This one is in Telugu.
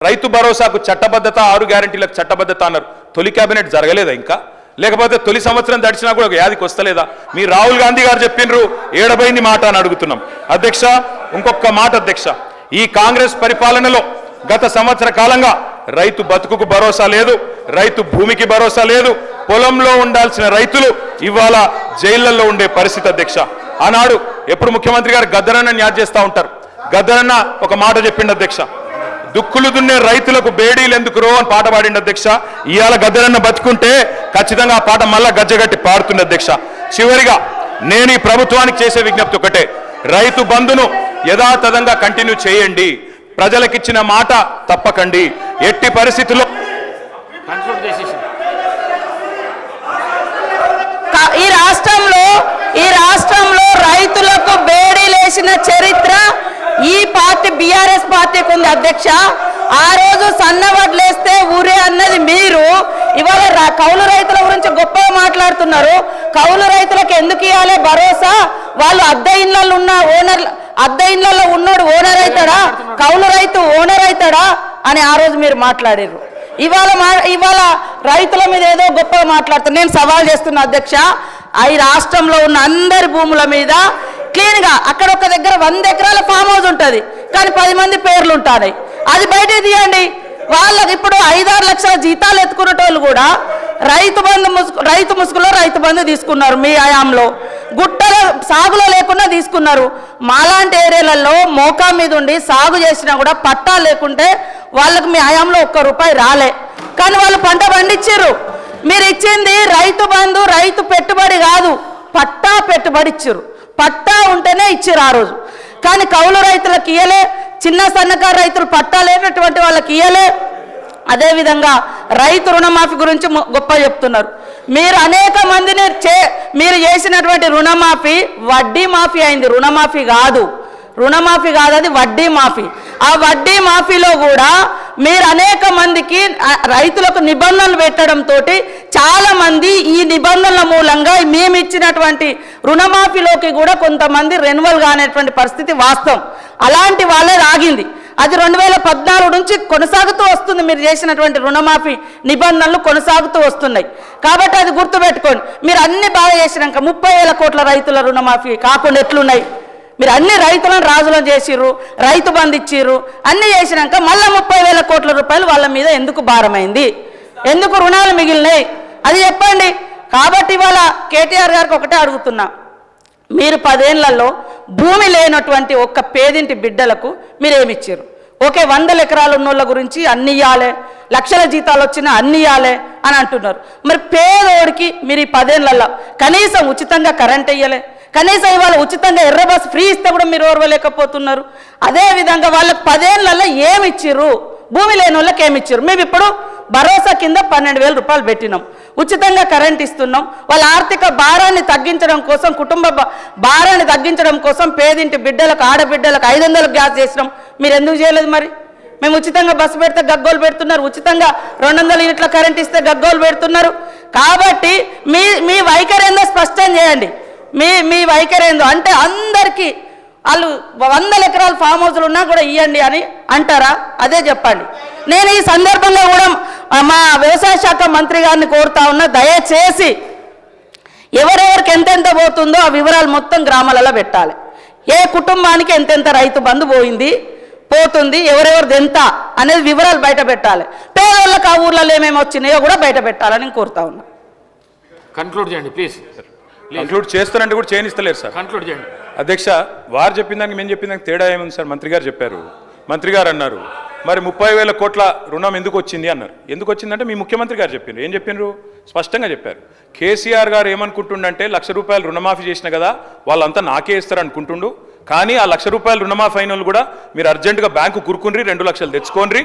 రైతు భరోసాకు చట్టబద్ధత 6 గ్యారెంటీలకు చట్టబద్ధత అన్నారు. తొలి కేబినెట్ జరగలేదా ఇంకా? లేకపోతే తొలి సంవత్సరం దడిచినా కూడా ఒక యాదికి వస్తలేదా? మీ రాహుల్ గాంధీ గారు చెప్పిండ్రు ఏడబైంది మాట అని అడుగుతున్నాం. అధ్యక్ష, ఇంకొక మాట అధ్యక్ష, ఈ కాంగ్రెస్ పరిపాలనలో గత సంవత్సర కాలంగా రైతు బతుకుకు భరోసా లేదు, రైతు భూమికి భరోసా లేదు, పొలంలో ఉండాల్సిన రైతులు ఇవాళ జైళ్లలో ఉండే పరిస్థితి అధ్యక్ష. ఆనాడు ఎప్పుడు ముఖ్యమంత్రి గారు గద్దరన్న న్యాయ చేస్తూ ఉంటారు. గద్దరన్న ఒక మాట చెప్పిండు అధ్యక్ష, దుక్కులు దున్నే రైతులకు బేడీలు ఎందుకు రో అని పాట పాడిండు అధ్యక్ష. ఇవాళ గద్దరన్న బతుకుంటే ఖచ్చితంగా ఆ పాట మళ్ళా గజ్జగట్టి పాడుతుంది అధ్యక్ష. చివరిగా నేను ఈ ప్రభుత్వానికి చేసే విజ్ఞప్తి ఒకటే, రైతు బంధును యథాతథంగా కంటిన్యూ చేయండి, ప్రజలకిచ్చిన మాట తప్పకండి. ఎట్టి పరిస్థితుల్లో ఈ రాష్ట్రంలో రైతులకు బేడీలేసిన చరిత్ర ఈ పార్టీ బీఆర్ఎస్ పార్టీకి ఉంది అధ్యక్ష. ఆ రోజు సన్నవడ్లేస్తే ఊరే అన్నది మీరు, ఇవాళ కౌలు రైతుల గురించి గొప్పగా మాట్లాడుతున్నారు. కౌలు రైతులకు ఎందుకు ఇవ్వాలి భరోసా? వాళ్ళు అద్దె ఇళ్లలో ఉన్న అద్దె ఇళ్లలో ఉన్నోడు ఓనర్ అవుతాడా, కౌలు రైతు ఓనర్ అవుతాడా అని ఆ రోజు మీరు మాట్లాడారు. ఇవాళ రైతుల మీద ఏదో గొప్పగా మాట్లాడుతున్నారు. నేను సవాల్ చేస్తున్నా అధ్యక్ష, ఈ రాష్ట్రంలో ఉన్న అందరి భూముల మీద క్లీన్ గా అక్కడ ఒక దగ్గర 100 ఎకరాల ఫామ్ హౌస్ ఉంటుంది, కానీ 10 మంది పేర్లు ఉంటాయి. అది బయట తీయండి. వాళ్ళకి ఇప్పుడు 5-6 లక్షల జీతాలు ఎత్తుకునేటోళ్ళు కూడా రైతు ముసుగులో రైతు బంధు తీసుకున్నారు. మీ హయాంలో గుట్టల సాగులో లేకుండా తీసుకున్నారు. మాలాంటి ఏరియాలలో మోకా మీద ఉండి సాగు చేసినా కూడా పట్టా లేకుంటే వాళ్ళకు మీ హయాంలో ₹1 రాలే, కానీ వాళ్ళు పంట పండించారు. మీరు ఇచ్చింది రైతు బంధు, రైతు పెట్టుబడి కాదు, పట్టా పెట్టుబడి ఇచ్చారు. పట్టా ఉంటేనే ఇచ్చారు ఆ రోజు, కానీ కౌలు రైతులకు ఇయ్యలే, చిన్న సన్నకారు రైతులు పట్టా లేనటువంటి వాళ్ళకి ఇయ్యలే. అదేవిధంగా రైతు రుణమాఫీ గురించి గొప్ప చెప్తున్నారు. మీరు అనేక మందిని మీరు చేసినటువంటి రుణమాఫీ వడ్డీ మాఫీ అయింది, రుణమాఫీ కాదు అది వడ్డీ మాఫీ. ఆ వడ్డీ మాఫీలో కూడా మీరు అనేక మందికి రైతులకు నిబంధనలు పెట్టడంతో చాలా మంది ఈ నిబంధనల మూలంగా మేము ఇచ్చినటువంటి రుణమాఫీలోకి కూడా కొంతమంది రెన్యువల్ కానేటువంటి పరిస్థితి వాస్తవం. అలాంటి వాళ్ళే ఆగింది. అది 2014 నుంచి కొనసాగుతూ వస్తుంది. మీరు చేసినటువంటి రుణమాఫీ నిబంధనలు కొనసాగుతూ వస్తున్నాయి. కాబట్టి అది గుర్తుపెట్టుకోండి. మీరు అన్ని బాగా చేసినాక 30,000 కోట్ల రైతుల రుణమాఫీ కాకుండా ఎట్లున్నాయి? మీరు అన్ని రైతులను రాజులను చేసిర్రు, రైతు బంధు ఇచ్చిర్రు, అన్ని చేసినాక మళ్ళీ 30,000 కోట్ల రూపాయలు వాళ్ళ మీద ఎందుకు భారమైంది? ఎందుకు రుణాలు మిగిలినాయి? అది చెప్పండి. కాబట్టి ఇవాళ కేటీఆర్ గారికి ఒకటే అడుగుతున్నా, మీరు 10 ఏళ్లలో భూమి లేనటువంటి ఒక్క పేదింటి బిడ్డలకు మీరేమిచ్చారు? ఓకే, 100 ఎకరాలు ఉన్నోళ్ళ గురించి అన్ని ఇవ్వాలి, లక్షల జీతాలు వచ్చినా అన్ని ఇవ్వాలి అని అంటున్నారు. మరి పేదోడికి మీరు ఈ 10 ఏళ్లలో కనీసం ఉచితంగా కరెంట్ ఇయ్యలే, కనీసం ఇవాళ ఉచితంగా ఎర్ర బస్ ఫ్రీ ఇస్తే కూడా మీరు ఓర్వలేకపోతున్నారు. అదేవిధంగా వాళ్ళకి 10 ఏళ్లలో ఏమిచ్చిర్రు? భూమి లేని వాళ్ళకి ఏమిచ్చారు? మేము ఇప్పుడు భరోసా కింద 12,000 రూపాయలు పెట్టినాం, ఉచితంగా కరెంట్ ఇస్తున్నాం. వాళ్ళ ఆర్థిక భారాన్ని తగ్గించడం కోసం, కుటుంబ భారాన్ని తగ్గించడం కోసం పేదింటి బిడ్డలకు, ఆడబిడ్డలకు 500 గ్యాస్ చేసినాం. మీరు ఎందుకు చేయలేదు? మరి మేము ఉచితంగా బస్సు పెడితే గగ్గోలు పెడుతున్నారు, ఉచితంగా 200 యూనిట్ల కరెంట్ ఇస్తే గగ్గోలు పెడుతున్నారు. కాబట్టి మీ వైఖరి ఏందో స్పష్టం చేయండి. మీ వైఖరి ఏందో అంటే అందరికీ వాళ్ళు 100 ఎకరాల ఫామ్ హౌస్లు ఉన్నా కూడా ఇవ్వండి అని అంటారా? అదే చెప్పండి. నేను ఈ సందర్భంగా కూడా మా వ్యవసాయ శాఖ మంత్రి గారిని కోరుతా ఉన్నా, దయచేసి ఎవరెవరికి ఎంతెంత పోతుందో ఆ వివరాలు మొత్తం గ్రామాలలో పెట్టాలి. ఏ కుటుంబానికి ఎంతెంత రైతు బంధు పోతుంది, ఎవరెవరిది ఎంత అనేది వివరాలు బయట పెట్టాలి. పేదవాళ్ళకి ఆ ఊర్లలో ఏమేమి వచ్చినాయో కూడా బయట పెట్టాలని కోరుతా ఉన్నా. కన్క్లూడ్ చేయండి ప్లీజ్. కంక్లూడ్ చేస్తానంటే కూడా చేయనిస్తలేరు సార్. కన్క్లూడ్ చేయండి అధ్యక్ష. వారు చెప్పిన దానికి మేము చెప్పిన దానికి తేడా ఏముంది సార్? మంత్రి గారు చెప్పారు, మంత్రి గారు అన్నారు మరి 30,000 కోట్ల రుణం ఎందుకు వచ్చింది అన్నారు. ఎందుకు వచ్చిందంటే మీ ముఖ్యమంత్రి గారు చెప్పిండ్రు. ఏం చెప్పిండ్రు? స్పష్టంగా చెప్పారు. కేసీఆర్ గారు ఏమనుకుంటుండంటే ₹1,00,000 రుణమాఫీ చేసిన కదా వాళ్ళంతా నాకే ఇస్తారు అనుకుంటుండు, కానీ ఆ ₹1,00,000 రుణమాఫీ అయిన వాళ్ళు కూడా మీరు అర్జెంటుగా బ్యాంకు కురుకుని 2 లక్షలు తెచ్చుకోండి,